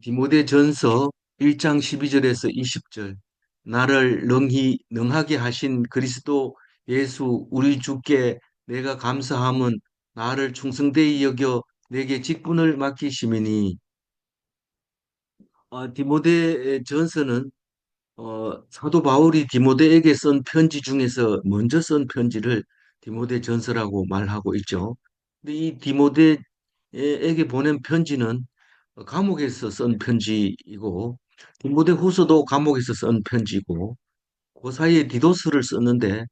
디모데전서 1장 12절에서 20절. 나를 능하게 하신 그리스도 예수 우리 주께 내가 감사함은 나를 충성되이 여겨 내게 직분을 맡기심이니. 디모데전서는 사도 바울이 디모데에게 쓴 편지 중에서 먼저 쓴 편지를 디모데전서라고 말하고 있죠. 근데 이 디모데에게 보낸 편지는 감옥에서 쓴 편지이고, 디모데후서도 감옥에서 쓴 편지고, 그 사이에 디도스를 썼는데,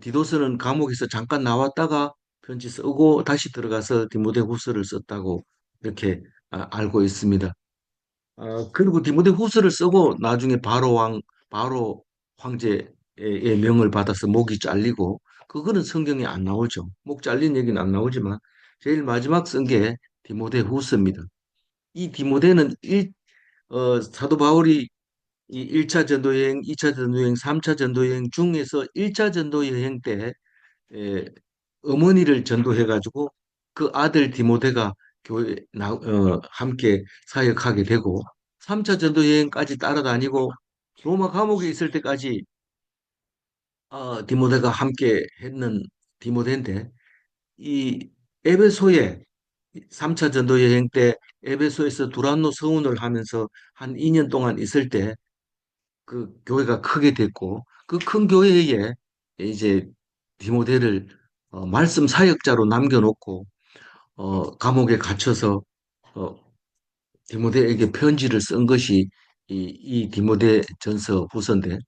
디도스는 감옥에서 잠깐 나왔다가 편지 쓰고 다시 들어가서 디모데후서를 썼다고 이렇게 알고 있습니다. 그리고 디모데후서를 쓰고 나중에 바로 황제의 명을 받아서 목이 잘리고, 그거는 성경에 안 나오죠. 목 잘린 얘기는 안 나오지만 제일 마지막 쓴 게 디모데후서입니다. 이 디모데는 사도 바울이 이 1차 전도 여행, 2차 전도 여행, 3차 전도 여행 중에서 1차 전도 여행 때 에, 어머니를 전도해 가지고 그 아들 디모데가 함께 사역하게 되고, 3차 전도 여행까지 따라다니고 로마 감옥에 있을 때까지 디모데가 함께 했는 디모데인데, 이 에베소에 3차 전도 여행 때 에베소에서 두란노 서원을 하면서 한 2년 동안 있을 때 그 교회가 크게 됐고, 그 큰 교회에 이제 디모데를 말씀 사역자로 남겨놓고 감옥에 gat혀서 어, 디모데에게 편지를 쓴 것이 이 디모데 전서 후서인데,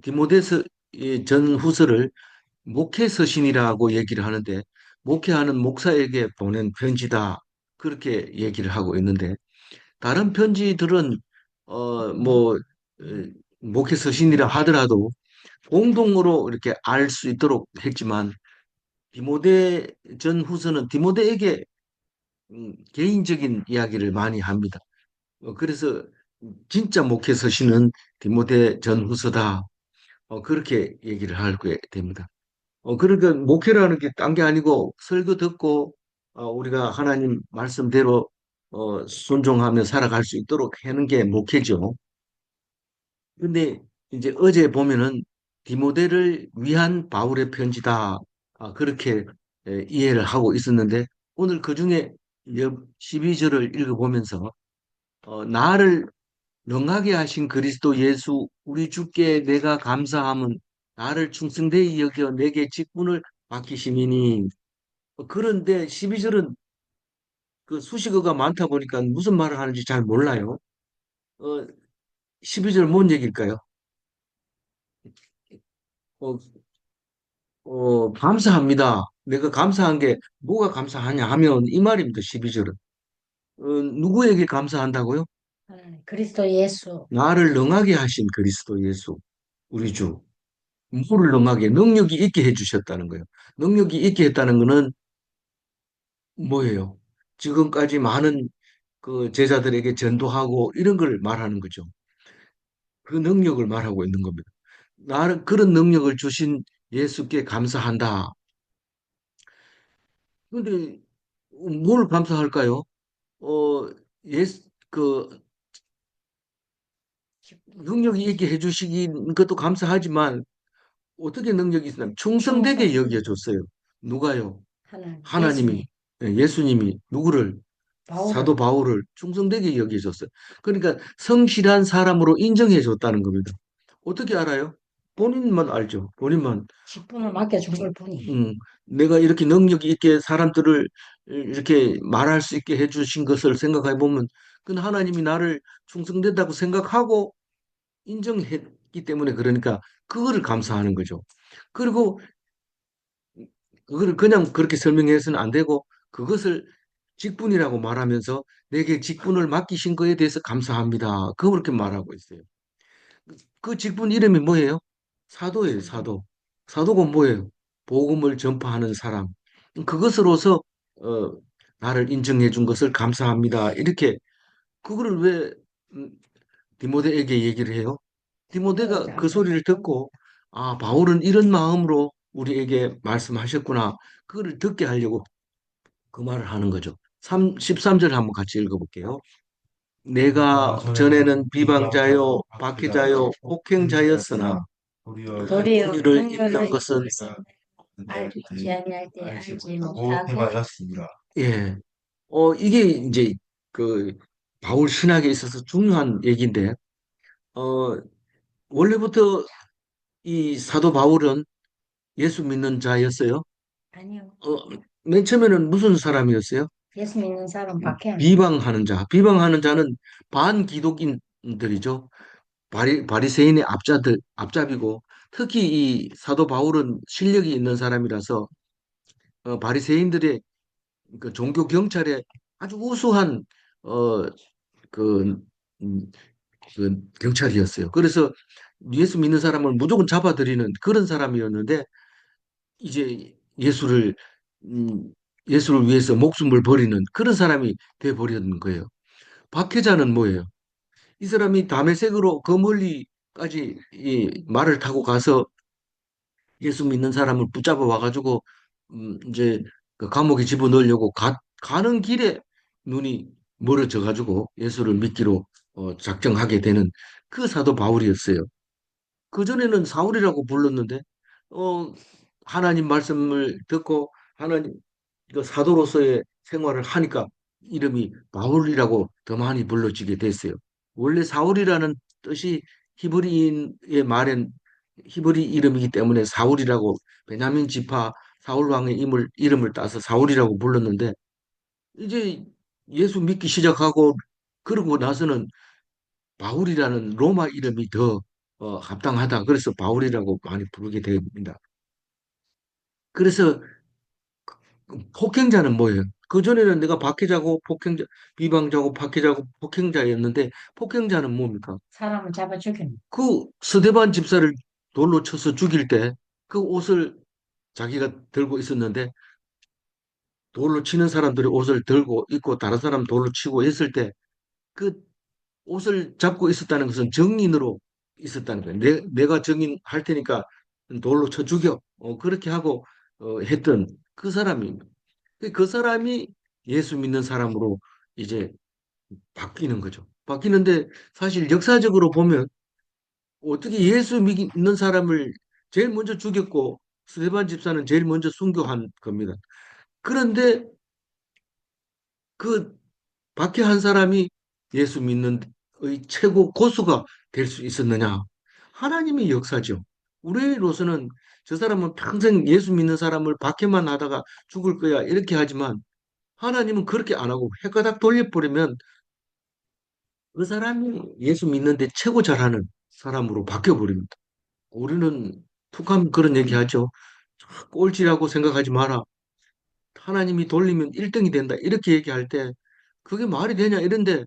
디모데서 전 후서를 목회 서신이라고 얘기를 하는데, 목회하는 목사에게 보낸 편지다, 그렇게 얘기를 하고 있는데, 다른 편지들은 뭐 목회 서신이라 하더라도 공동으로 이렇게 알 수 있도록 했지만, 디모데 전 후서는 디모데에게 개인적인 이야기를 많이 합니다. 그래서 진짜 목회 서신은 디모데 전 후서다. 그렇게 얘기를 하게 됩니다. 그러니까 목회라는 게 딴 게 아니고 설교 듣고 우리가 하나님 말씀대로 순종하며 살아갈 수 있도록 하는 게 목회죠. 근데 이제 어제 보면은 디모데를 위한 바울의 편지다. 그렇게 이해를 하고 있었는데, 오늘 그중에 12절을 읽어보면서 나를 능하게 하신 그리스도 예수 우리 주께 내가 감사함은 나를 충성되이 여겨 내게 직분을 맡기심이니. 그런데 12절은 그 수식어가 많다 보니까 무슨 말을 하는지 잘 몰라요. 어, 12절 뭔 얘기일까요? 어, 감사합니다. 내가 감사한 게 뭐가 감사하냐 하면 이 말입니다. 12절은. 누구에게 감사한다고요? 그리스도 예수. 나를 능하게 하신 그리스도 예수, 우리 주. 뭐를 능하게, 능력이 있게 해주셨다는 거예요. 능력이 있게 했다는 거는 뭐예요? 지금까지 많은 그 제자들에게 전도하고 이런 걸 말하는 거죠. 그 능력을 말하고 있는 겁니다. 나는 그런 능력을 주신 예수께 감사한다. 근데 뭘 감사할까요? 어, 예수, 능력이 있게 해주시긴 것도 감사하지만, 어떻게 능력이 있으면 충성되게 여겨줬어요. 누가요? 하나님, 하나님이, 예수님, 예수님이 누구를? 사도 바울을. 바울을 충성되게 여겨줬어요. 그러니까 성실한 사람으로 인정해 줬다는 겁니다. 어떻게 알아요? 본인만 알죠. 본인만. 직분을 맡겨준 걸 보니. 음, 내가 이렇게 능력이 있게 사람들을 이렇게 말할 수 있게 해주신 것을 생각해 보면, 그건 하나님이 나를 충성된다고 생각하고 인정했기 때문에, 그러니까 그거를 감사하는 거죠. 그리고 그거를 그냥 그렇게 설명해서는 안 되고, 그것을 직분이라고 말하면서 내게 직분을 맡기신 거에 대해서 감사합니다, 그렇게 말하고 있어요. 그 직분 이름이 뭐예요? 사도예요, 사도. 사도. 사도가 뭐예요? 복음을 전파하는 사람. 그것으로서 어, 나를 인정해 준 것을 감사합니다, 이렇게. 그거를 왜 음, 디모데에게 얘기를 해요? 사도에게 디모데가 그 감사. 소리를 듣고, 바울은 이런 마음으로 우리에게 말씀하셨구나, 그거를 듣게 하려고 그 말을 하는 거죠. 13절 한번 같이 읽어볼게요. 내가 내가 전에는 전에는 비방자요, 비방자요, 박해자요, 박해자요, 폭행자였으나 폭행자였으나 도리어 도리어 긍휼을 긍휼을 입는 것은 알지 아니할 때 알지 알지 못하고 못하고 행하였습니다. 예, 이게 이제 그 바울 신학에 있어서 중요한 얘기인데, 어, 원래부터 이 사도 바울은 예수 믿는 자였어요. 아니요. 어, 맨 처음에는 무슨 사람이었어요? 예수 믿는 사람 밖에 안 비방하는 자. 비방하는 자는 반기독인들이죠. 바리새인의 앞잡이고, 특히 이 사도 바울은 실력이 있는 사람이라서 바리새인들의 그 종교 경찰에 아주 우수한 어, 그, 음, 그 경찰이었어요. 그래서 예수 믿는 사람을 무조건 잡아들이는 그런 사람이었는데 이제 음, 예수를 위해서 목숨을 버리는 그런 사람이 돼 버리는 거예요. 박해자는 뭐예요? 이 사람이 담에색으로 그 멀리까지 이 말을 타고 가서 예수 믿는 사람을 붙잡아 와가지고 이제 그 감옥에 집어넣으려고 가는 길에 눈이 멀어져 가지고 예수를 믿기로 작정하게 되는 그 사도 바울이었어요. 그전에는 사울이라고 불렀는데 어, 하나님 말씀을 듣고 하나님 그 사도로서의 생활을 하니까 이름이 바울이라고 더 많이 불러지게 됐어요. 원래 사울이라는 뜻이 히브리인의 말엔 히브리 이름이기 때문에 사울이라고 베냐민 지파 사울 왕의 이름을 따서 사울이라고 불렀는데 이제 예수 믿기 시작하고 그러고 나서는 바울이라는 로마 이름이 더 합당하다. 그래서 바울이라고 많이 부르게 됩니다. 그래서 폭행자는 뭐예요? 그전에는 내가 박해자고 비방자고 박해자고 폭행자였는데 폭행자는 뭡니까? 사람을 잡아 죽이는 그 스데반 집사를 돌로 쳐서 죽일 때 그 옷을 자기가 들고 있었는데 돌로 치는 사람들이 옷을 들고 있고 다른 사람 돌로 치고 했을 때 그 옷을 잡고 있었다는 것은 정인으로 있었다는 거예요. 내가 정인할 테니까 돌로 쳐 죽여. 그렇게 하고 했던 그 사람입니다. 그 사람이 예수 믿는 사람으로 이제 바뀌는 거죠. 바뀌는데 사실 역사적으로 보면 어떻게 예수 믿는 사람을 제일 먼저 죽였고 스데반 집사는 제일 먼저 순교한 겁니다. 그런데 그 박해한 사람이 예수 믿는 의 최고 고수가 될 수 있었느냐? 하나님의 역사죠. 우리로서는 저 사람은 평생 예수 믿는 사람을 박해만 하다가 죽을 거야 이렇게 하지만 하나님은 그렇게 안 하고 헷가닥 돌려버리면 그 사람이 예수 믿는데 최고 잘하는 사람으로 바뀌어버립니다. 우리는 툭하면 그런 얘기하죠. 꼴찌라고 생각하지 마라. 하나님이 돌리면 1등이 된다. 이렇게 얘기할 때 그게 말이 되냐 이런데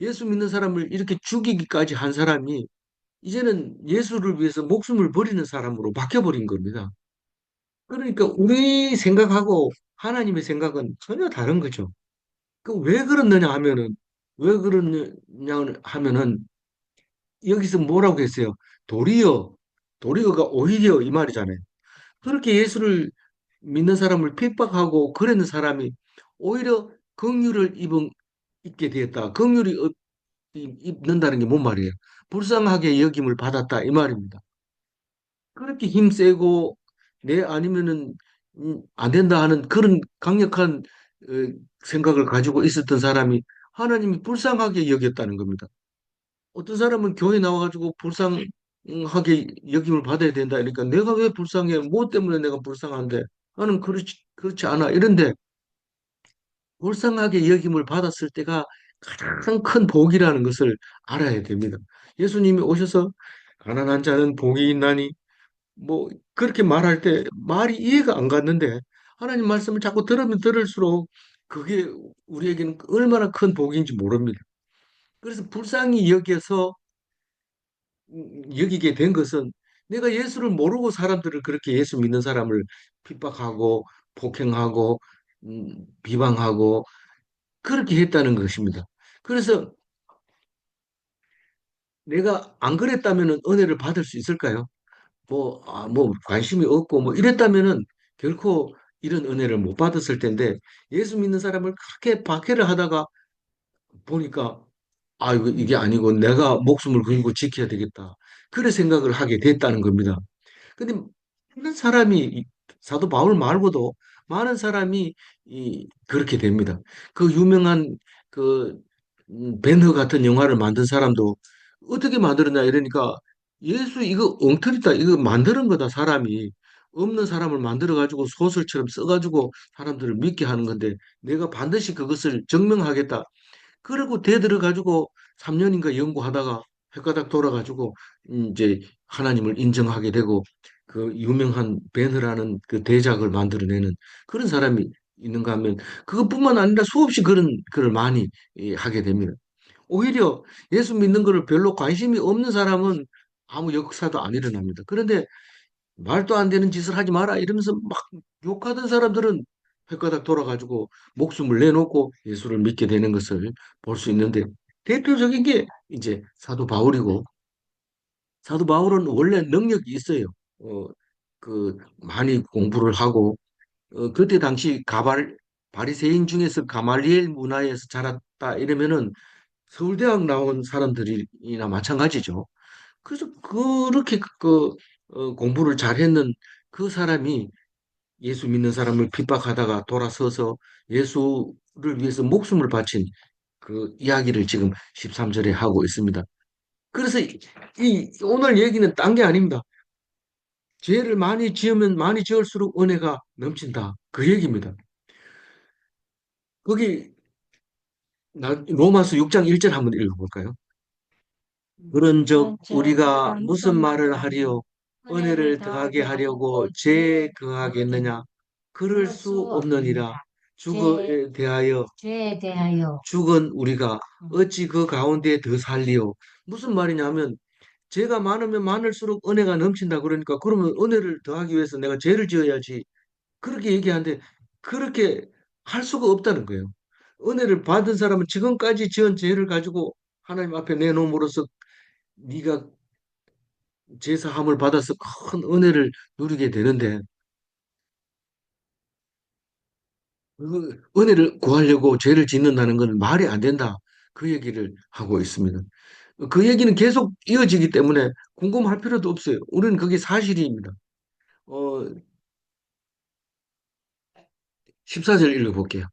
예수 믿는 사람을 이렇게 죽이기까지 한 사람이 이제는 예수를 위해서 목숨을 버리는 사람으로 바뀌어버린 겁니다. 그러니까 우리 생각하고 하나님의 생각은 전혀 다른 거죠. 그 왜 그러느냐 하면은 여기서 뭐라고 했어요? 도리어, 도리어가 오히려 이 말이잖아요. 그렇게 예수를 믿는 사람을 핍박하고 그러는 사람이 오히려 긍휼을 입게 되었다. 입는다는 게 뭔 말이에요? 불쌍하게 여김을 받았다 이 말입니다. 그렇게 힘세고 내 아니면은 안 된다 하는 그런 강력한 어, 생각을 가지고 있었던 사람이 하나님이 불쌍하게 여겼다는 겁니다. 어떤 사람은 교회 나와가지고 불쌍하게 여김을 받아야 된다. 그러니까 내가 왜 불쌍해? 뭐 때문에 내가 불쌍한데? 나는 그렇지 않아. 이런데 불쌍하게 여김을 받았을 때가 가장 큰 복이라는 것을 알아야 됩니다. 예수님이 오셔서 가난한 자는 복이 있나니 뭐 그렇게 말할 때 말이 이해가 안 갔는데 하나님 말씀을 자꾸 들으면 들을수록 그게 우리에게는 얼마나 큰 복인지 모릅니다. 그래서 불쌍히 여기게 된 것은 내가 예수를 모르고 사람들을 그렇게 예수 믿는 사람을 핍박하고 폭행하고 비방하고 그렇게 했다는 것입니다. 그래서 내가 안 그랬다면 은혜를 받을 수 있을까요? 뭐 관심이 없고 뭐 이랬다면은 결코 이런 은혜를 못 받았을 텐데 예수 믿는 사람을 그렇게 박해를 하다가 보니까 아, 이게 아니고 내가 목숨을 걸고 지켜야 되겠다. 그런 생각을 하게 됐다는 겁니다. 근데 많은 사람이 사도 바울 말고도 많은 사람이 그렇게 됩니다. 그 유명한 그 벤허 같은 영화를 만든 사람도 어떻게 만들었냐 이러니까 예수 이거 엉터리다 이거 만드는 거다 사람이 없는 사람을 만들어 가지고 소설처럼 써 가지고 사람들을 믿게 하는 건데 내가 반드시 그것을 증명하겠다. 그리고 대들어가지고 3년인가 연구하다가 헷가닥 돌아가지고 이제 하나님을 인정하게 되고 그 유명한 베너라는 그 대작을 만들어내는 그런 사람이 있는가 하면 그것뿐만 아니라 수없이 그런 글을 많이 하게 됩니다. 오히려 예수 믿는 것을 별로 관심이 없는 사람은 아무 역사도 안 일어납니다. 그런데 말도 안 되는 짓을 하지 마라 이러면서 막 욕하던 사람들은 헷가닥 돌아가지고 목숨을 내놓고 예수를 믿게 되는 것을 볼 수 있는데 대표적인 게 이제 사도 바울이고 사도 바울은 원래 능력이 있어요. 어, 많이 공부를 하고 그때 당시 바리새인 중에서 가말리엘 문화에서 자랐다 이러면은 서울대학 나온 사람들이나 마찬가지죠. 그래서 그렇게 공부를 잘했는 그 사람이 예수 믿는 사람을 핍박하다가 돌아서서 예수를 위해서 목숨을 바친 그 이야기를 지금 13절에 하고 있습니다. 그래서 오늘 얘기는 딴 게 아닙니다. 죄를 많이 지으면 많이 지을수록 은혜가 넘친다. 그 얘기입니다. 거기 로마서 6장 1절 한번 읽어볼까요? 그런즉 우리가 무슨 말을 하리요? 은혜를 더하게 하려고 죄에 거하겠느냐? 그럴 수 없느니라. 죽어에 대하여 죄에 대하여 죽은 우리가 어찌 그 가운데 더 살리요? 무슨 말이냐면 죄가 많으면 많을수록 은혜가 넘친다 그러니까 그러면 은혜를 더하기 위해서 내가 죄를 지어야지 그렇게 얘기하는데 그렇게 할 수가 없다는 거예요. 은혜를 받은 사람은 지금까지 지은 죄를 가지고 하나님 앞에 내놓음으로써 네가 제사함을 받아서 큰 은혜를 누리게 되는데 그 은혜를 구하려고 죄를 짓는다는 건 말이 안 된다. 그 얘기를 하고 있습니다. 그 얘기는 계속 이어지기 때문에 궁금할 필요도 없어요. 우리는 그게 사실입니다. 어, 14절 읽어볼게요.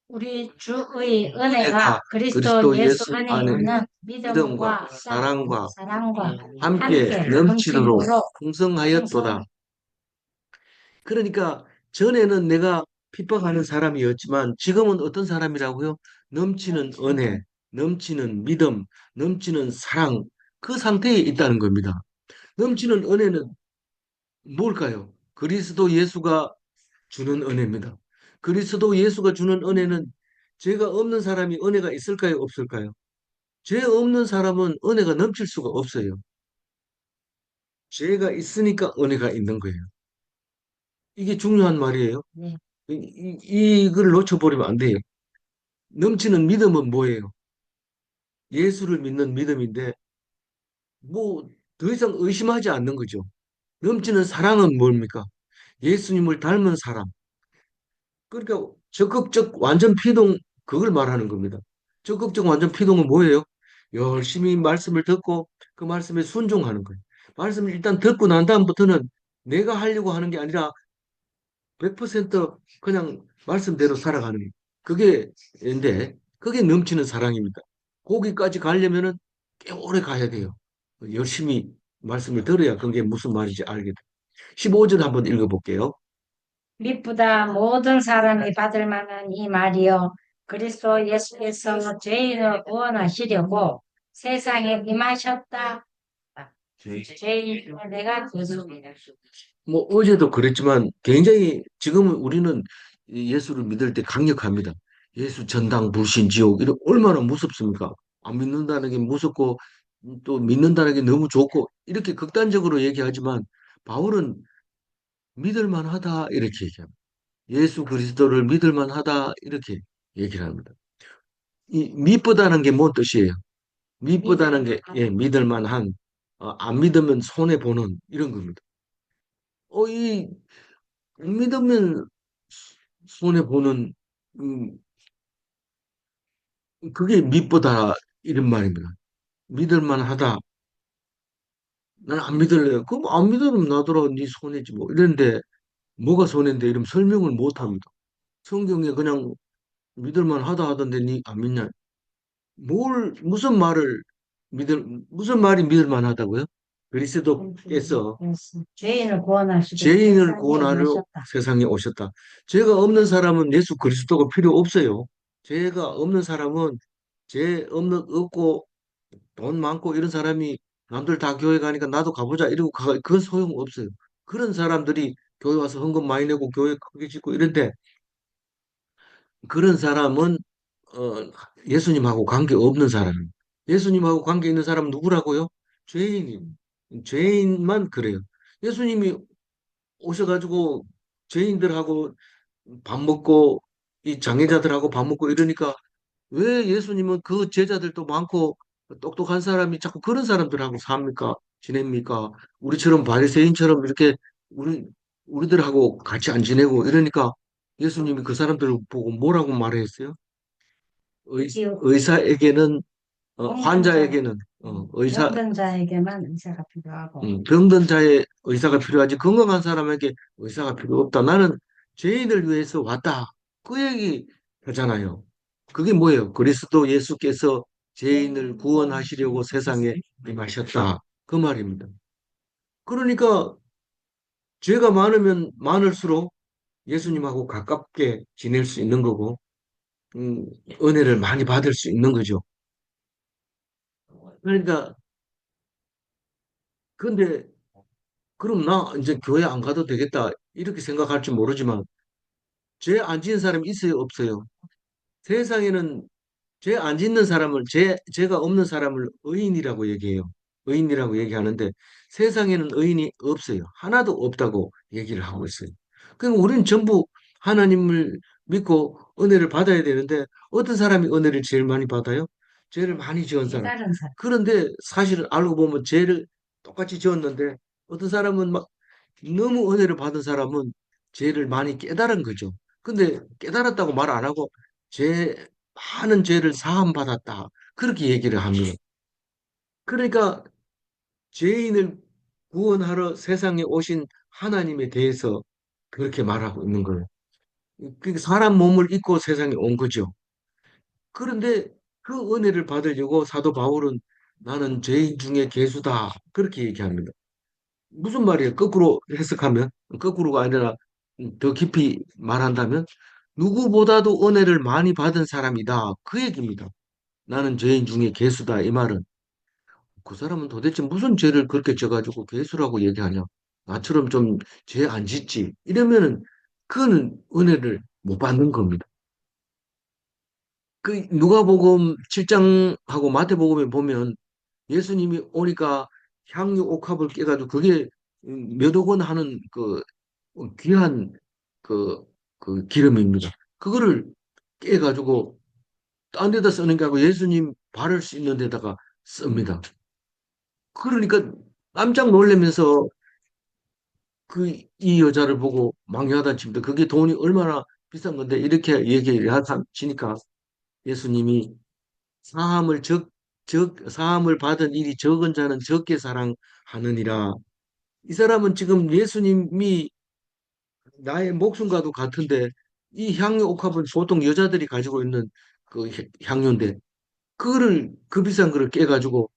우리 주의 은혜가 은혜가 그리스도 그리스도 예수 예수 안에 안에 있는 믿음과 믿음과 사랑과 사랑과 함께 함께 넘치도록 넘치도록 풍성하였도다. 그러니까 전에는 내가 핍박하는 사람이었지만 지금은 어떤 사람이라고요? 넘치는 은혜, 넘치는 믿음, 넘치는 사랑 그 상태에 있다는 겁니다. 넘치는 은혜는 뭘까요? 그리스도 예수가 주는 은혜입니다. 그리스도 예수가 주는 은혜는 죄가 없는 사람이 은혜가 있을까요? 없을까요? 죄 없는 사람은 은혜가 넘칠 수가 없어요. 죄가 있으니까 은혜가 있는 거예요. 이게 중요한 말이에요. 네. 이걸 놓쳐버리면 안 돼요. 넘치는 믿음은 뭐예요? 예수를 믿는 믿음인데, 뭐, 더 이상 의심하지 않는 거죠. 넘치는 사랑은 뭡니까? 예수님을 닮은 사람. 그러니까 적극적 완전 피동, 그걸 말하는 겁니다. 적극적 완전 피동은 뭐예요? 열심히 말씀을 듣고 그 말씀에 순종하는 거예요. 말씀을 일단 듣고 난 다음부터는 내가 하려고 하는 게 아니라 100% 그냥 말씀대로 살아가는 게 그게 그게 넘치는 사랑입니다. 거기까지 가려면은 꽤 오래 가야 돼요. 열심히 말씀을 들어야 그게 무슨 말인지 알게 돼요. 15절 한번 읽어볼게요. 미쁘다 모든 사람이 받을 만한 이 말이요 그리스도 예수께서 죄인을 구원하시려고 세상에 임하셨다. 죄인 내가 구속이다. 뭐 어제도 그랬지만 굉장히 지금은 우리는 이 예수를 믿을 때 강력합니다. 예수 전당 불신 지옥 이런 얼마나 무섭습니까? 안 믿는다는 게 무섭고 또 믿는다는 게 너무 좋고 이렇게 극단적으로 얘기하지만 바울은 믿을 만하다 이렇게 얘기합니다. 예수 그리스도를 믿을 만하다 이렇게 얘기를 합니다. 이 믿보다는 게 뭔 뜻이에요? 믿보다는 게 믿을 만한 안 믿으면 손해 보는 이런 겁니다. 이 못 믿으면 손해보는, 음, 그게 믿보다 이런 말입니다. 믿을만 하다. 나는 안 믿을래요. 그럼 안 믿으면 나더러 네 손해지 뭐. 이런데 뭐가 손해인데 이러면 설명을 못 합니다. 성경에 그냥 믿을만 하다 하던데 니 안 믿냐? 무슨 말을 무슨 말이 믿을만 하다고요? 그리스도께서 죄인을 구원하시고 죄인을 세상에 구원하려 임하셨다. 세상에 오셨다. 죄가 없는 사람은 예수 그리스도가 필요 없어요. 죄가 없는 사람은 죄 없는 없고 돈 많고 이런 사람이 남들 다 교회 가니까 나도 가보자 이러고 그건 소용 없어요. 그런 사람들이 교회 와서 헌금 많이 내고 교회 크게 짓고 이런데 그런 사람은 예수님하고 관계 없는 사람입니다. 예수님하고 관계 있는 사람은 누구라고요? 죄인이 죄인만 그래요. 예수님이 오셔가지고 죄인들하고 밥 먹고 이 장애자들하고 밥 먹고 이러니까 왜 예수님은 그 제자들도 많고 똑똑한 사람이 자꾸 그런 사람들하고 삽니까? 지냅니까? 우리처럼 바리새인처럼 이렇게 우리 우리들하고 같이 안 지내고 이러니까 예수님이 그 사람들을 보고 뭐라고 말했어요? 의사에게는 환자에게는 의사 병든 자에게만 의사가 필요하고 병든 자의 의사가 필요하지 건강한 사람에게 의사가 필요 없다. 나는 죄인을 위해서 왔다. 그 얘기 하잖아요. 그게 뭐예요? 그리스도 예수께서 죄인을 구원하시려고 세상에 임하셨다. 그 말입니다. 그러니까 죄가 많으면 많을수록 예수님하고 가깝게 지낼 수 있는 거고, 은혜를 많이 받을 수 있는 거죠. 그러니까, 근데, 그럼 나 이제 교회 안 가도 되겠다. 이렇게 생각할지 모르지만, 죄 안 지은 사람이 있어요, 없어요? 세상에는 죄 안 짓는 사람을, 죄가 없는 사람을 의인이라고 얘기해요. 의인이라고 얘기하는데 세상에는 의인이 없어요. 하나도 없다고 얘기를 하고 있어요. 그럼 우리는 전부 하나님을 믿고 은혜를 받아야 되는데 어떤 사람이 은혜를 제일 많이 받아요? 죄를 많이 지은 사람. 깨달은 사람. 그런데 사실은 알고 보면 죄를 똑같이 지었는데 어떤 사람은 막 너무 은혜를 받은 사람은 죄를 많이 깨달은 거죠. 근데 깨달았다고 말 안 하고 많은 죄를 사함 받았다. 그렇게 얘기를 합니다. 그러니까 죄인을 구원하러 세상에 오신 하나님에 대해서 그렇게 말하고 있는 거예요. 그러니까 사람 몸을 입고 세상에 온 거죠. 그런데 그 은혜를 받으려고 사도 바울은 나는 죄인 중에 괴수다. 그렇게 얘기합니다. 무슨 말이에요? 거꾸로 해석하면, 거꾸로가 아니라 더 깊이 말한다면, 누구보다도 은혜를 많이 받은 사람이다. 그 얘기입니다. 나는 죄인 중에 괴수다. 이 말은. 그 사람은 도대체 무슨 죄를 그렇게 져가지고 괴수라고 얘기하냐? 나처럼 좀 죄 안 짓지. 이러면은, 그는 은혜를 못 받는 겁니다. 그 누가복음 7장하고 마태복음에 보면 예수님이 오니까 향유 옥합을 깨가지고 그게 몇억 원 하는 그 귀한 그, 그 기름입니다. 그거를 깨가지고 딴 데다 쓰는 게 아니고 예수님 바를 수 있는 데다가 씁니다. 그러니까 깜짝 놀라면서 이 여자를 보고 망령하다 칩니다. 그게 돈이 얼마나 비싼 건데 이렇게 얘기를 하시니까 예수님이 사함을 받은 일이 적은 자는 적게 사랑하느니라. 이 사람은 지금 예수님이 나의 목숨과도 같은데 이 향유 옥합은 보통 여자들이 가지고 있는 그 향유인데 그거를 그 비싼 거를 깨가지고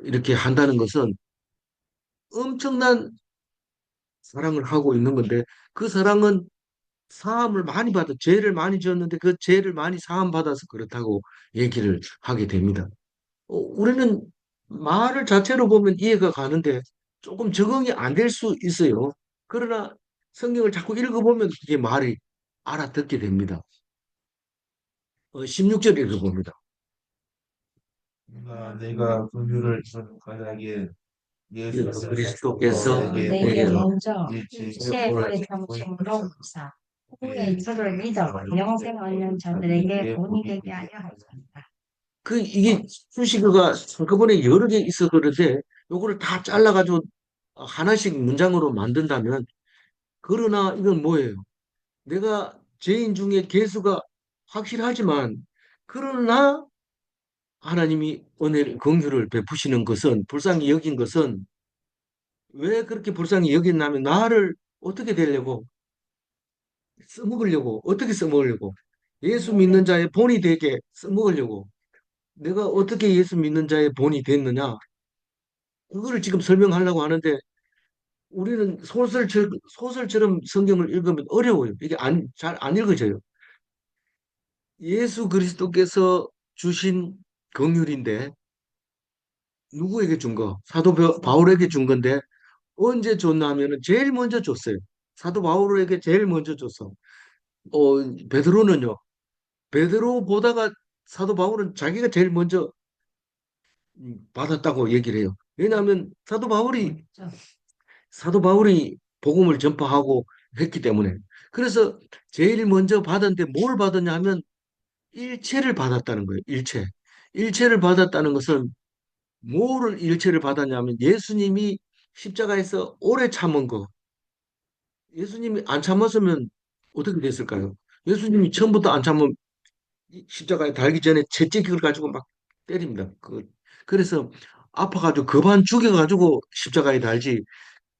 이렇게 한다는 것은 엄청난 사랑을 하고 있는 건데 그 사랑은 사함을 많이 받아 죄를 많이 지었는데 그 죄를 많이 사함 받아서 그렇다고 얘기를 하게 됩니다. 우리는 말을 자체로 보면 이해가 가는데 조금 적응이 안 될 수 있어요. 그러나 성경을 자꾸 읽어보면 그게 말이 알아듣게 됩니다. 16절 읽어봅니다. 내가 긍휼을 바라기에 예수 그리스도께서 내게 내게 내게 먼저 일체의 일체의 정신으로 사 후에 주를 믿어 영생 얻는 자들에게 본이 되게 하려 하였습니다. 이게 수식어가 한꺼번에 여러 개 있어 그런데 요거를 다 잘라가지고 하나씩 문장으로 만든다면 그러나 이건 뭐예요? 내가 죄인 중에 개수가 확실하지만 그러나 하나님이 은혜 긍휼을 베푸시는 것은 불쌍히 여긴 것은 왜 그렇게 불쌍히 여겼냐면 나를 어떻게 되려고 써먹으려고 어떻게 써먹으려고 예수 믿는 자의 본이 되게 써먹으려고 내가 어떻게 예수 믿는 자의 본이 됐느냐 그거를 지금 설명하려고 하는데 우리는 소설처럼 성경을 읽으면 어려워요. 이게 잘 안 읽어져요. 예수 그리스도께서 주신 긍휼인데 누구에게 준 거? 바울에게 준 건데 언제 줬나 하면은 제일 먼저 줬어요. 사도 바울에게 제일 먼저 줬어. 베드로는요. 베드로 보다가 사도 바울은 자기가 제일 먼저 받았다고 얘기를 해요. 왜냐하면 사도 바울이 복음을 전파하고 했기 때문에. 그래서 제일 먼저 받았는데 뭘 받았냐 하면 일체를 받았다는 거예요. 일체. 일체를 받았다는 것은 뭐를 일체를 받았냐면 예수님이 십자가에서 오래 참은 거. 예수님이 안 참았으면 어떻게 됐을까요? 예수님이 처음부터 안 참으면 십자가에 달기 전에 채찍을 가지고 막 때립니다. 그래서 아파가지고 급한 죽여가지고 십자가에 달지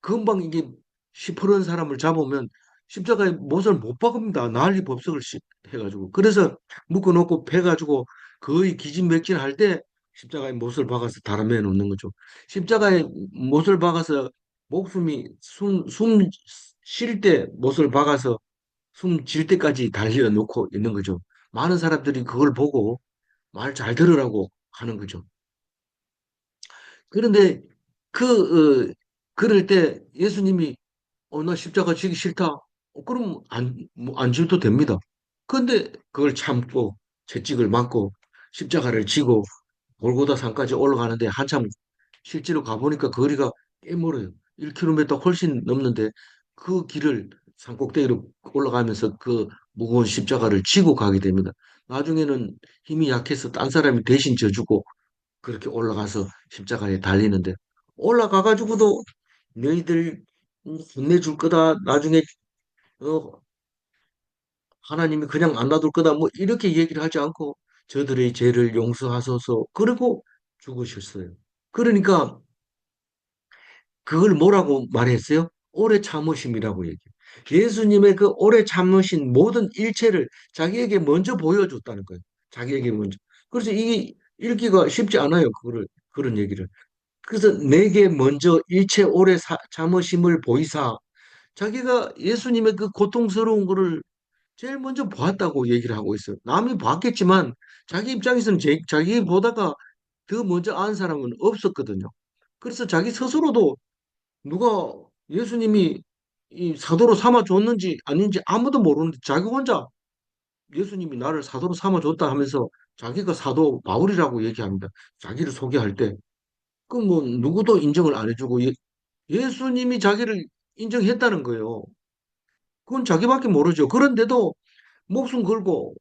금방 이게 시퍼런 사람을 잡으면 십자가에 못을 못 박습니다. 난리 법석을 해가지고. 그래서 묶어놓고 패가지고 거의 기진맥진할 때 십자가에 못을 박아서 달아매 놓는 거죠. 십자가에 못을 박아서 목숨이 숨 쉴 때 못을 박아서 숨 질 때까지 달려놓고 있는 거죠. 많은 사람들이 그걸 보고 말 잘 들으라고 하는 거죠. 그런데 그럴 때 예수님이 나 십자가 지기 싫다. 그럼 안 지도 됩니다. 그런데 그걸 참고 채찍을 맞고 십자가를 지고 골고다 산까지 올라가는데 한참 실제로 가보니까 거리가 꽤 멀어요. 1km 훨씬 넘는데 그 길을 산꼭대기로 올라가면서 그 무거운 십자가를 지고 가게 됩니다. 나중에는 힘이 약해서 딴 사람이 대신 져주고 그렇게 올라가서 십자가에 달리는데 올라가가지고도 너희들 혼내줄 거다. 나중에 어, 하나님이 그냥 안 놔둘 거다. 뭐 이렇게 얘기를 하지 않고 저들의 죄를 용서하소서. 그리고 죽으셨어요. 그러니까 그걸 뭐라고 말했어요? 오래 참으심이라고 얘기해요. 예수님의 그 오래 참으신 모든 일체를 자기에게 먼저 보여줬다는 거예요. 자기에게 먼저. 그래서 이게 읽기가 쉽지 않아요. 그런 얘기를. 그래서 내게 먼저 일체 오래 참으심을 보이사 자기가 예수님의 그 고통스러운 거를 제일 먼저 보았다고 얘기를 하고 있어요. 남이 봤겠지만 자기 입장에서는 자기 보다가 더 먼저 안 사람은 없었거든요. 그래서 자기 스스로도 누가 예수님이 이 사도로 삼아 줬는지 아닌지 아무도 모르는데 자기 혼자 예수님이 나를 사도로 삼아 줬다 하면서 자기가 사도 바울이라고 얘기합니다. 자기를 소개할 때. 그 뭐 누구도 인정을 안 해주고 예수님이 자기를 인정했다는 거예요. 그건 자기밖에 모르죠. 그런데도 목숨 걸고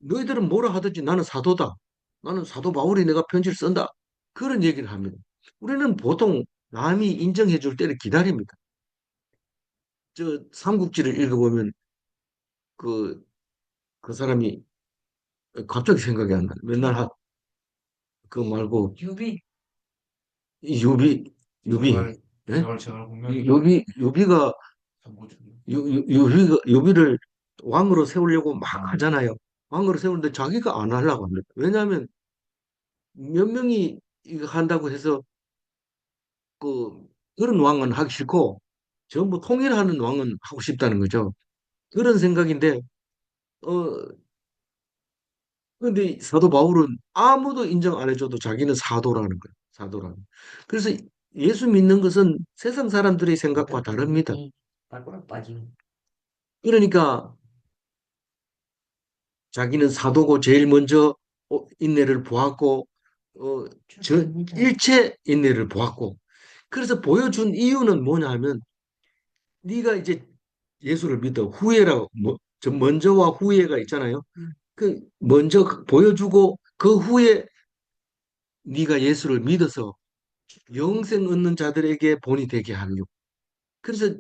너희들은 뭐라 하든지 나는 사도다. 나는 사도 바울이 내가 편지를 쓴다. 그런 얘기를 합니다. 우리는 보통 남이 인정해 줄 때를 기다립니다. 저 삼국지를 읽어보면 그, 그 사람이 갑자기 생각이 안 나. 맨날 그 말고 유비. 이 유비, 예? 제발 분명히 유비가 참고중이요. 유비를 왕으로 세우려고 막 하잖아요. 왕으로 세우는데 자기가 안 하려고 합니다. 왜냐하면 몇 명이 이거 한다고 해서 그 그런 왕은 하기 싫고 전부 통일하는 왕은 하고 싶다는 거죠. 그런 생각인데 어 근데 사도 바울은 아무도 인정 안 해줘도 자기는 사도라는 거예요. 사도라는. 그래서 예수 믿는 것은 세상 사람들의 생각과 다릅니다. 발가락 빠지고. 그러니까 자기는 사도고 제일 먼저 인내를 보았고 어, 일체 인내를 보았고 그래서 보여준 이유는 뭐냐 하면 네가 이제 예수를 믿어 후회라고 저 먼저와 후회가 있잖아요. 그 먼저 보여주고 그 후에 네가 예수를 믿어서 영생 얻는 자들에게 본이 되게 하려고. 그래서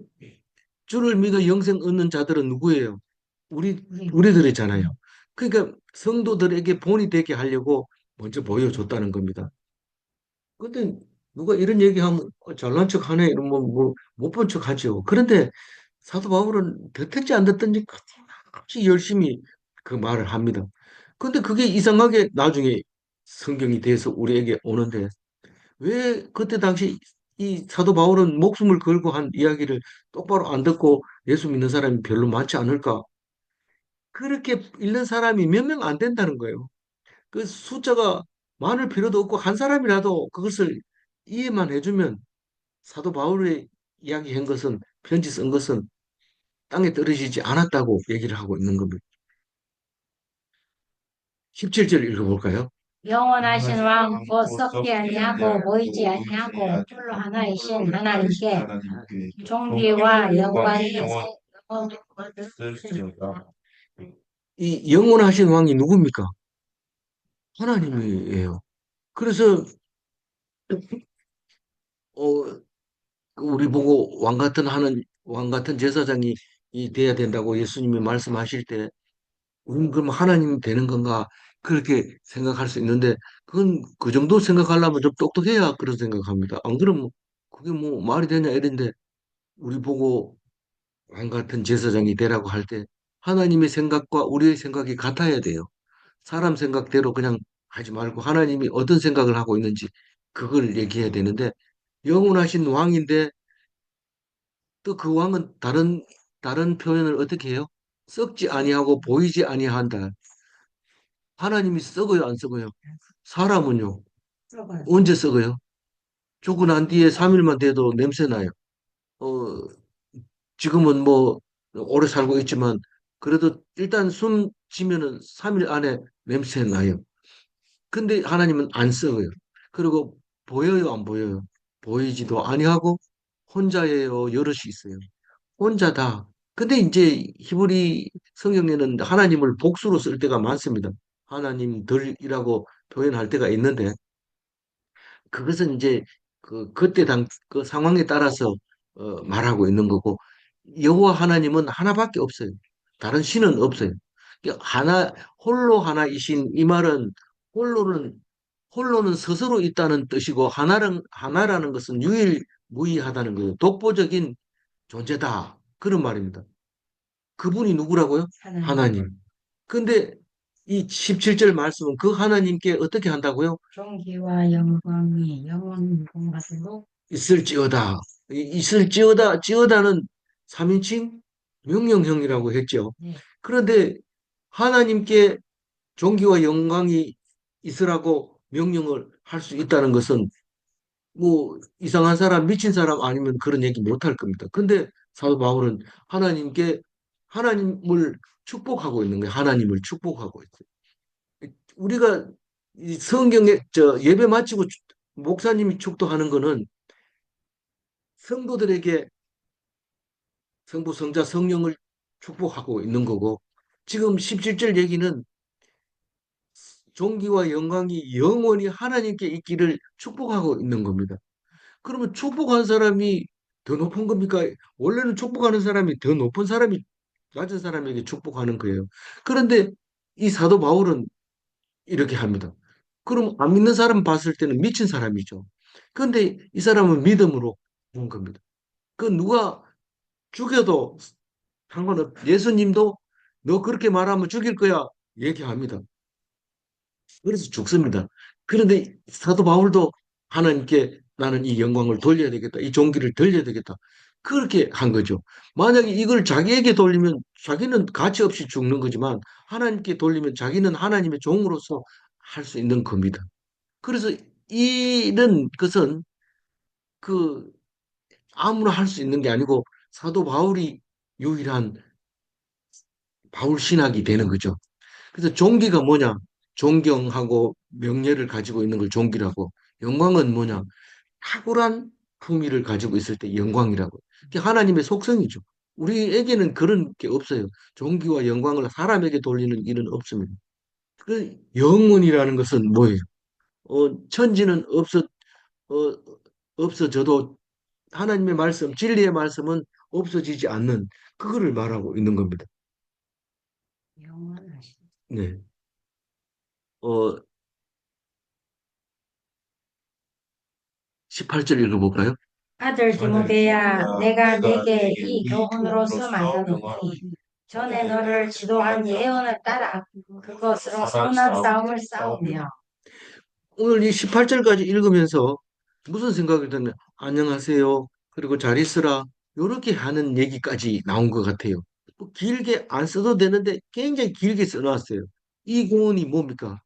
주를 믿어 영생 얻는 자들은 누구예요? 우리 우리 우리들이잖아요. 그러니까 성도들에게 본이 되게 하려고 먼저 보여줬다는 겁니다. 근데 누가 이런 얘기하면 잘난 척 하네 이러면 뭐 못 본 척 하죠. 그런데 사도 바울은 듣든지 안 듣든지 끝없이 열심히 그 말을 합니다. 근데 그게 이상하게 나중에 성경이 돼서 우리에게 오는데 왜 그때 당시 이 사도 바울은 목숨을 걸고 한 이야기를 똑바로 안 듣고 예수 믿는 사람이 별로 많지 않을까? 그렇게 읽는 사람이 몇 명 안 된다는 거예요. 그 숫자가 많을 필요도 없고 한 사람이라도 그것을 이해만 해주면 사도 바울의 이야기한 것은 편지 쓴 것은 땅에 떨어지지 않았다고 얘기를 하고 있는 겁니다. 17절 읽어볼까요? 영원하신 왕 곧 썩지 아니하고 보이지 아니하고 홀로 하나이신 하나님께 존귀와 영광이 영원토록 쓸지어다. 이 영원하신 왕이 누굽니까? 하나님이에요. 그래서 어, 우리 보고 왕 같은 제사장이 돼야 된다고 예수님이 말씀하실 때 우리는 그럼 하나님 되는 건가 그렇게 생각할 수 있는데 그건 그 정도 생각하려면 좀 똑똑해야 그런 생각합니다. 안 그러면 그게 뭐 말이 되냐 이런데 우리 보고 왕 같은 제사장이 되라고 할 때 하나님의 생각과 우리의 생각이 같아야 돼요. 사람 생각대로 그냥 하지 말고 하나님이 어떤 생각을 하고 있는지 그걸 얘기해야 되는데 영원하신 왕인데 또 그 왕은 다른 표현을 어떻게 해요? 썩지 아니하고 보이지 아니한다. 하나님이 썩어요, 안 썩어요? 사람은요, 썩어요. 언제 썩어요? 죽고 난 뒤에 3일만 돼도 냄새 나요. 어, 지금은 뭐 오래 살고 있지만 그래도 일단 숨 쉬면은 3일 안에 냄새 나요. 근데 하나님은 안 썩어요. 그리고 보여요, 안 보여요? 보이지도 아니하고 혼자예요, 여럿이 있어요. 혼자다. 근데 이제 히브리 성경에는 하나님을 복수로 쓸 때가 많습니다. 하나님들이라고 표현할 때가 있는데 그것은 이제 그때 그 상황에 따라서 말하고 있는 거고 여호와 하나님은 하나밖에 없어요. 다른 신은 없어요. 하나 홀로 하나이신 이 말은 홀로는 홀로는 스스로 있다는 뜻이고 하나라는 것은 유일무이하다는 거예요. 독보적인 존재다. 그런 말입니다. 그분이 누구라고요? 하나님. 하나님. 근데 이 17절 말씀은 그 하나님께 어떻게 한다고요? 존귀와 영광이 영원공하도록 있을지어다. 있을지어다. 지어다는 3인칭 명령형이라고 했죠. 네. 그런데 하나님께 존귀와 영광이 있으라고 명령을 할 수 있다는 것은 뭐 이상한 사람, 미친 사람 아니면 그런 얘기 못 할 겁니다. 근데 사도 바울은 하나님을 축복하고 있는 거예요. 하나님을 축복하고 있어요. 우리가 이 성경에 예배 마치고 목사님이 축도하는 거는 성도들에게 성부, 성자, 성령을 축복하고 있는 거고 지금 17절 얘기는 존귀와 영광이 영원히 하나님께 있기를 축복하고 있는 겁니다. 그러면 축복한 사람이 더 높은 겁니까? 원래는 축복하는 사람이 더 높은 사람이 낮은 사람에게 축복하는 거예요. 그런데 이 사도 바울은 이렇게 합니다. 그럼 안 믿는 사람 봤을 때는 미친 사람이죠. 그런데 이 사람은 믿음으로 본 겁니다. 그 누가 죽여도 상관없, 예수님도 너 그렇게 말하면 죽일 거야 얘기합니다. 그래서 죽습니다. 그런데 사도 바울도 하나님께 나는 이 영광을 돌려야 되겠다. 이 존귀를 돌려야 되겠다. 그렇게 한 거죠. 만약에 이걸 자기에게 돌리면 자기는 가치 없이 죽는 거지만 하나님께 돌리면 자기는 하나님의 종으로서 할 수 있는 겁니다. 그래서 이런 것은 그 아무나 할 수 있는 게 아니고 사도 바울이 유일한 바울 신학이 되는 거죠. 그래서 종기가 뭐냐? 존경하고 명예를 가지고 있는 걸 존귀라고. 영광은 뭐냐? 탁월한 품위를 가지고 있을 때 영광이라고. 그게 하나님의 속성이죠. 우리에게는 그런 게 없어요. 존귀와 영광을 사람에게 돌리는 일은 없습니다. 그 영원이라는 것은 뭐예요? 천지는 어, 없어져도 하나님의 말씀, 진리의 말씀은 없어지지 않는 그거를 말하고 있는 겁니다. 영원하시. 네. 어, 18절 읽어볼까요? 아들 디모데야, 내가 내게 이 교훈으로서 말하노니 전에 너를 지도한 예언을 따라 그것으로 선한 싸움을 싸우며 오늘 이 18절까지 읽으면서 무슨 생각이 드냐? 안녕하세요. 그리고 잘 있으라. 요렇게 하는 얘기까지 나온 것 같아요. 뭐 길게 안 써도 되는데 굉장히 길게 써놨어요. 이 교훈이 뭡니까?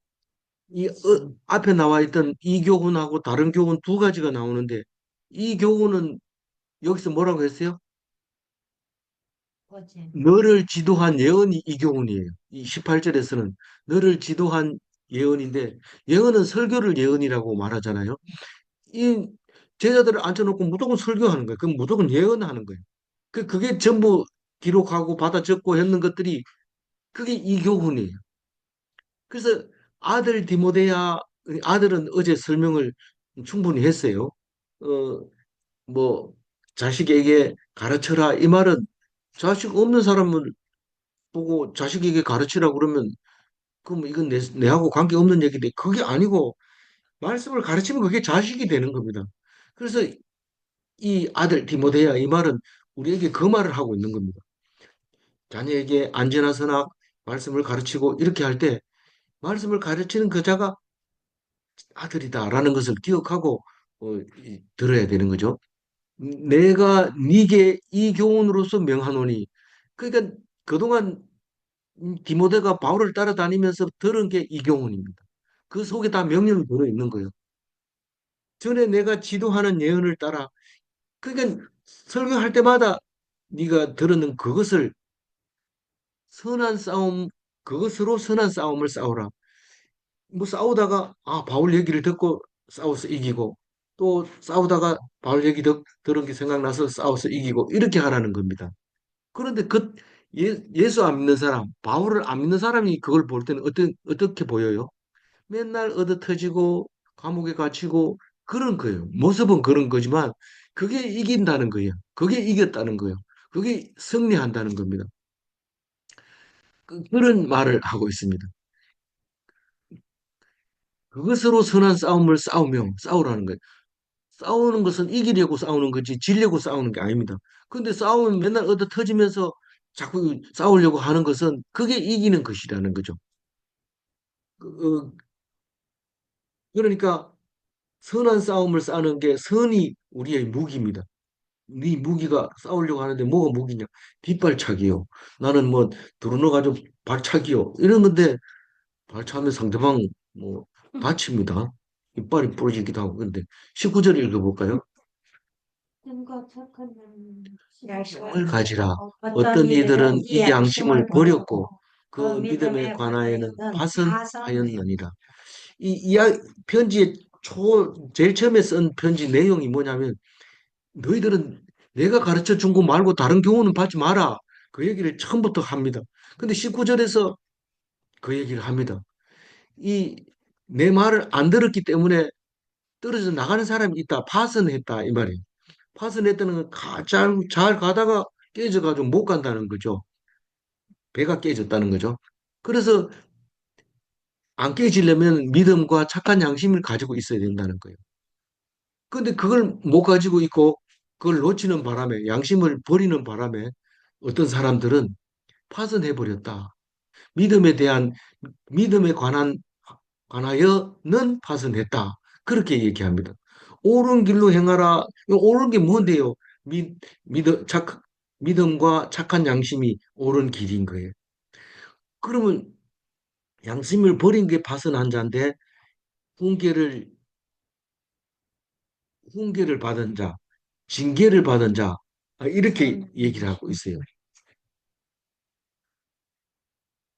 앞에 나와 있던 이 교훈하고 다른 교훈 두 가지가 나오는데 이 교훈은 여기서 뭐라고 했어요? 뭐지? 너를 지도한 예언이 이 교훈이에요. 이 18절에서는 너를 지도한 예언인데 예언은 설교를 예언이라고 말하잖아요. 이 제자들을 앉혀놓고 무조건 설교하는 거예요. 그럼 무조건 예언하는 거예요. 그게 전부 기록하고 받아 적고 했는 것들이 그게 이 교훈이에요. 그래서 아들 디모데야 아들은 어제 설명을 충분히 했어요. 어, 뭐 자식에게 가르쳐라 이 말은 자식 없는 사람을 보고 자식에게 가르치라 그러면 그럼 이건 내하고 관계 없는 얘기인데 그게 아니고 말씀을 가르치면 그게 자식이 되는 겁니다. 그래서 이 아들 디모데야 이 말은 우리에게 그 말을 하고 있는 겁니다. 자녀에게 안전한 선악 말씀을 가르치고 이렇게 할 때 말씀을 가르치는 그 자가 아들이다라는 것을 기억하고 들어야 되는 거죠. 내가 네게 이 교훈으로서 명하노니 그러니까 그동안 디모데가 바울을 따라다니면서 들은 게 이 교훈입니다. 그 속에 다 명령이 들어 있는 거예요. 전에 내가 지도하는 예언을 따라 그러니까 설교할 때마다 네가 들었는 그것을 선한 싸움 그것으로 선한 싸움을 싸우라. 뭐 싸우다가 바울 얘기를 듣고 싸워서 이기고 또 싸우다가 바울 얘기 들은 게 생각나서 싸워서 이기고 이렇게 하라는 겁니다. 그런데 예수 안 믿는 사람, 바울을 안 믿는 사람이 그걸 볼 때는 어떻게 보여요? 맨날 얻어 터지고 감옥에 갇히고 그런 거예요. 모습은 그런 거지만 그게 이긴다는 거예요. 그게 이겼다는 거예요. 그게 승리한다는 겁니다. 그런 말을 하고 있습니다. 그것으로 선한 싸움을 싸우며 싸우라는 거예요. 싸우는 것은 이기려고 싸우는 거지 지려고 싸우는 게 아닙니다. 근데 싸우면 맨날 얻어 터지면서 자꾸 싸우려고 하는 것은 그게 이기는 것이라는 거죠. 그, 그러니까 선한 싸움을 싸는 게 선이 우리의 무기입니다. 네 무기가 싸우려고 하는데 뭐가 무기냐? 뒷발차기요. 나는 뭐 드러눠가지고 발차기요. 이런 건데 발차면 상대방 뭐 다칩니다. 이빨이 부러지기도 하고. 근데 19절 읽어볼까요? 뜬거 착한 양심을 가지라. 어떤 어떤 이들은 이 양심을 버렸고 그 그 믿음에 믿음에 관하여는 관하여는 파선하였느니라. 편지의 제일 처음에 쓴 편지 내용이 뭐냐면 너희들은 내가 가르쳐 준 거 말고 다른 교훈은 받지 마라. 그 얘기를 처음부터 합니다. 근데 19절에서 그 얘기를 합니다. 이 내 말을 안 들었기 때문에 떨어져 나가는 사람이 있다. 파선했다. 이 말이에요. 파선했다는 건 잘 가다가 깨져가지고 못 간다는 거죠. 배가 깨졌다는 거죠. 그래서 안 깨지려면 믿음과 착한 양심을 가지고 있어야 된다는 거예요. 근데 그걸 못 가지고 있고 그걸 놓치는 바람에 양심을 버리는 바람에 어떤 사람들은 파선해 버렸다. 믿음에 대한 믿음에 관하여는 파선했다. 그렇게 얘기합니다. 옳은 길로 행하라. 옳은 게 뭔데요? 믿, 믿음, 믿음과 착한 양심이 옳은 길인 거예요. 그러면 양심을 버린 게 파선한 자인데 훈계를 훈계를 받은 자, 징계를 받은 자 이렇게 얘기를 하고 있어요.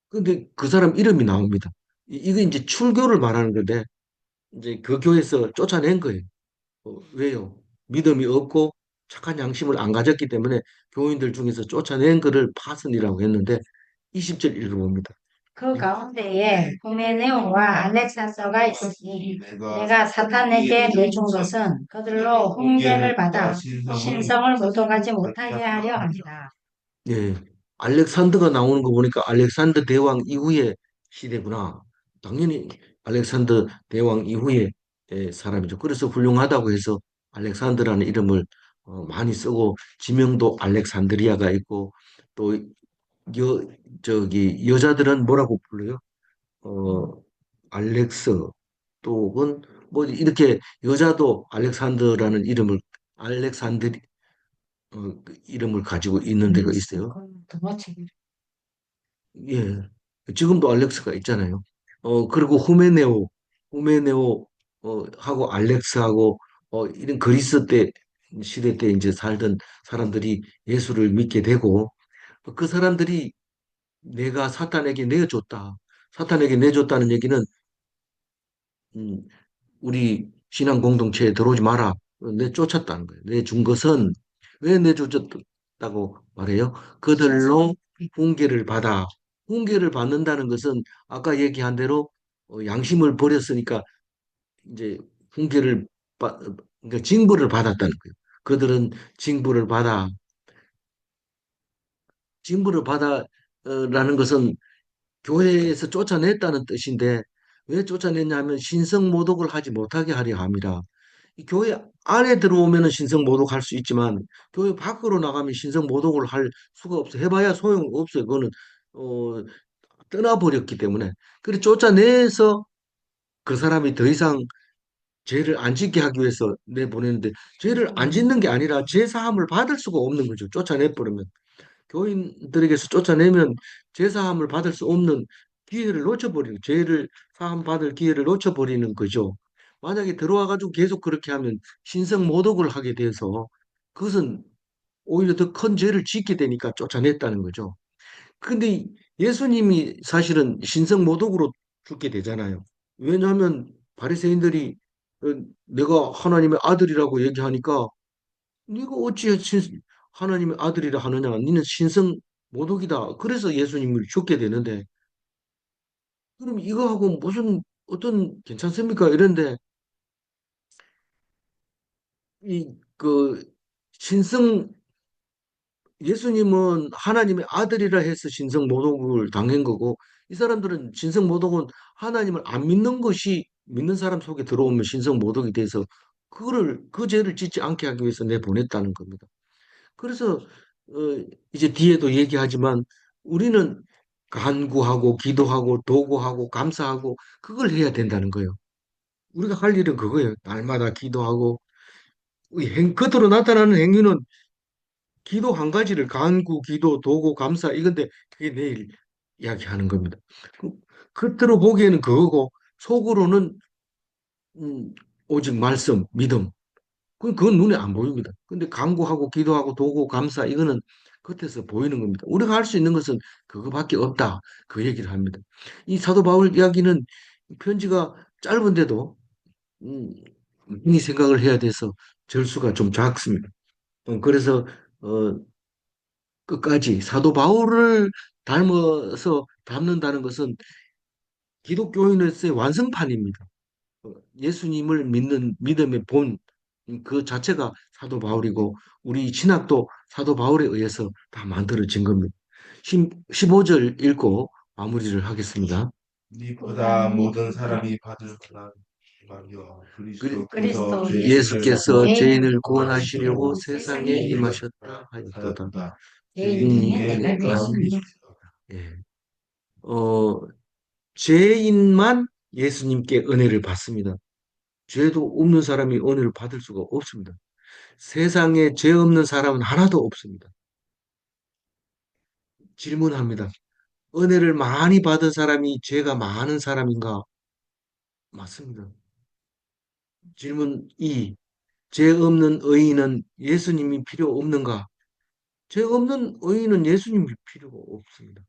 근데 그 사람 이름이 나옵니다. 이게 이제 출교를 말하는 건데 이제 그 교회에서 쫓아낸 거예요. 왜요? 믿음이 없고 착한 양심을 안 가졌기 때문에 교인들 중에서 쫓아낸 거를 파선이라고 했는데 20절 읽어봅니다. 그 가운데에 후메네오와 알렉산더가 있으니 내가 사탄에게 내준 것은 그들로 훈계를 받아 신성을 모독하지 못하게 하려 합니다. 예, 알렉산더가 나오는 거 보니까 알렉산더 대왕 이후의 시대구나. 당연히 알렉산더 대왕 이후의 사람이죠. 그래서 훌륭하다고 해서 알렉산더라는 이름을 많이 쓰고 지명도 알렉산드리아가 있고 또 여, 저기 여자들은 뭐라고 불러요? 어, 알렉스 또는 뭐 이렇게 여자도 알렉산더라는 이름을 알렉산드리 그 이름을 가지고 있는 데가 있어요. 예. 지금도 알렉스가 있잖아요. 그리고 후메네오, 하고 알렉스하고, 이런 그리스 때, 시대 때 이제 살던 사람들이 예수를 믿게 되고, 그 사람들이 내가 사탄에게 내줬다. 사탄에게 내줬다는 얘기는, 음, 우리 신앙 공동체에 들어오지 마라. 내쫓았다는 거예요. 내준 것은 왜 내쫓았다고 말해요? 그들로 훈계를 받아. 훈계를 받는다는 것은 아까 얘기한 대로 양심을 버렸으니까 이제 훈계를 그러니까 징벌을 받았다는 거예요. 그들은 징벌을 받아. 징벌을 받아라는 것은 교회에서 쫓아냈다는 뜻인데 왜 쫓아냈냐면 신성 모독을 하지 못하게 하려 함이라. 이 교회 안에 들어오면은 신성 모독할 수 있지만 교회 밖으로 나가면 신성 모독을 할 수가 없어. 해봐야 소용없어요. 그거는 어, 떠나버렸기 때문에. 그래 쫓아내서 그 사람이 더 이상 죄를 안 짓게 하기 위해서 내보내는데 죄를 안 짓는 게 아니라 죄 사함을 받을 수가 없는 거죠. 쫓아내버리면. 교인들에게서 쫓아내면 제사함을 받을 수 없는 기회를 놓쳐버리는, 죄를 사함 받을 기회를 놓쳐버리는 거죠. 만약에 들어와가지고 계속 그렇게 하면 신성 모독을 하게 돼서 그것은 오히려 더 큰 죄를 짓게 되니까 쫓아냈다는 거죠. 근데 예수님이 사실은 신성 모독으로 죽게 되잖아요. 왜냐하면 바리새인들이 어, 내가 하나님의 아들이라고 얘기하니까 네가 어찌 하나님의 아들이라 하느냐? 너는 신성 모독이다. 그래서 예수님을 죽게 되는데 그럼 이거하고 무슨 어떤 괜찮습니까? 이런데 이 그 신성 예수님은 하나님의 아들이라 해서 신성 모독을 당한 거고 이 사람들은 신성 모독은 하나님을 안 믿는 것이 믿는 사람 속에 들어오면 신성 모독이 돼서 그거를 그 죄를 짓지 않게 하기 위해서 내보냈다는 겁니다. 그래서 이제 뒤에도 얘기하지만 우리는 간구하고 기도하고 도구하고 감사하고 그걸 해야 된다는 거예요. 우리가 할 일은 그거예요. 날마다 기도하고 겉으로 나타나는 행위는 기도 한 가지를 간구, 기도, 도구, 감사 이건데 그게 내일 이야기하는 겁니다. 그- 겉으로 보기에는 그거고 속으로는 음, 오직 말씀, 믿음 그건 눈에 안 보입니다. 근데 간구하고 기도하고 도구, 감사 이거는 겉에서 보이는 겁니다. 우리가 할 수 있는 것은 그거밖에 없다. 그 얘기를 합니다. 이 사도 바울 이야기는 편지가 짧은데도 많이 생각을 해야 돼서 절수가 좀 작습니다. 그래서 어, 끝까지 사도 바울을 닮아서 닮는다는 것은 기독교인으로서의 완성판입니다. 예수님을 믿는 믿음의 본, 그 자체가 사도 바울이고, 우리 신학도 사도 바울에 의해서 다 만들어진 겁니다. 15절 읽고 마무리를 하겠습니다. 이보다 모든 사람이 받을 고난이여 그리스도께서 예수께서 죄인을 구원하시려고 구원하시려고 세상에 임하셨다 하였도다. 하였다. 죄인이 내가 되었으니 예. 어, 죄인만 예수님께 은혜를 받습니다. 죄도 없는 사람이 은혜를 받을 수가 없습니다. 세상에 죄 없는 사람은 하나도 없습니다. 질문합니다. 은혜를 많이 받은 사람이 죄가 많은 사람인가? 맞습니다. 질문 2. 죄 없는 의인은 예수님이 필요 없는가? 죄 없는 의인은 예수님이 필요가 없습니다.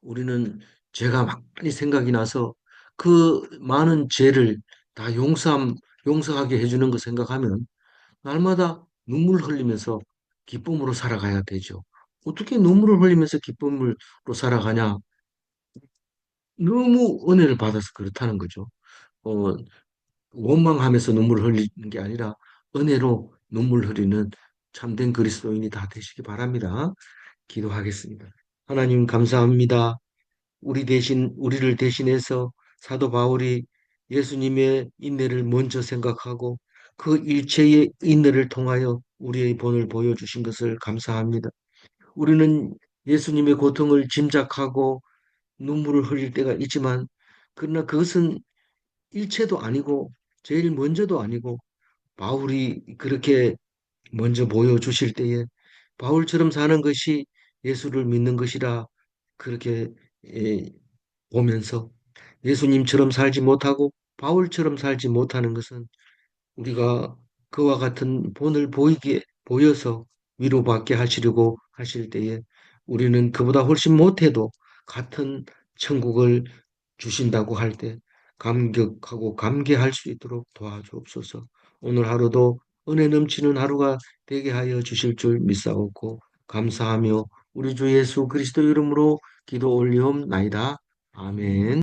우리는 죄가 많이 생각이 나서 그 많은 죄를 다 용서하게 해주는 거 생각하면 날마다 눈물 흘리면서 기쁨으로 살아가야 되죠. 어떻게 눈물을 흘리면서 기쁨으로 살아가냐? 너무 은혜를 받아서 그렇다는 거죠. 어, 원망하면서 눈물을 흘리는 게 아니라 은혜로 눈물 흘리는 참된 그리스도인이 다 되시기 바랍니다. 기도하겠습니다. 하나님 감사합니다. 우리를 대신해서 사도 바울이 예수님의 인내를 먼저 생각하고 그 일체의 인내를 통하여 우리의 본을 보여주신 것을 감사합니다. 우리는 예수님의 고통을 짐작하고 눈물을 흘릴 때가 있지만, 그러나 그것은 일체도 아니고, 제일 먼저도 아니고, 바울이 그렇게 먼저 보여주실 때에 바울처럼 사는 것이 예수를 믿는 것이라 그렇게 예, 보면서 예수님처럼 살지 못하고 바울처럼 살지 못하는 것은 우리가 그와 같은 본을 보여서 위로받게 하시려고 하실 때에 우리는 그보다 훨씬 못해도 같은 천국을 주신다고 할 때 감격하고 감개할 수 있도록 도와주옵소서. 오늘 하루도 은혜 넘치는 하루가 되게 하여 주실 줄 믿사옵고 감사하며 우리 주 예수 그리스도 이름으로 기도 올리옵나이다. 아멘.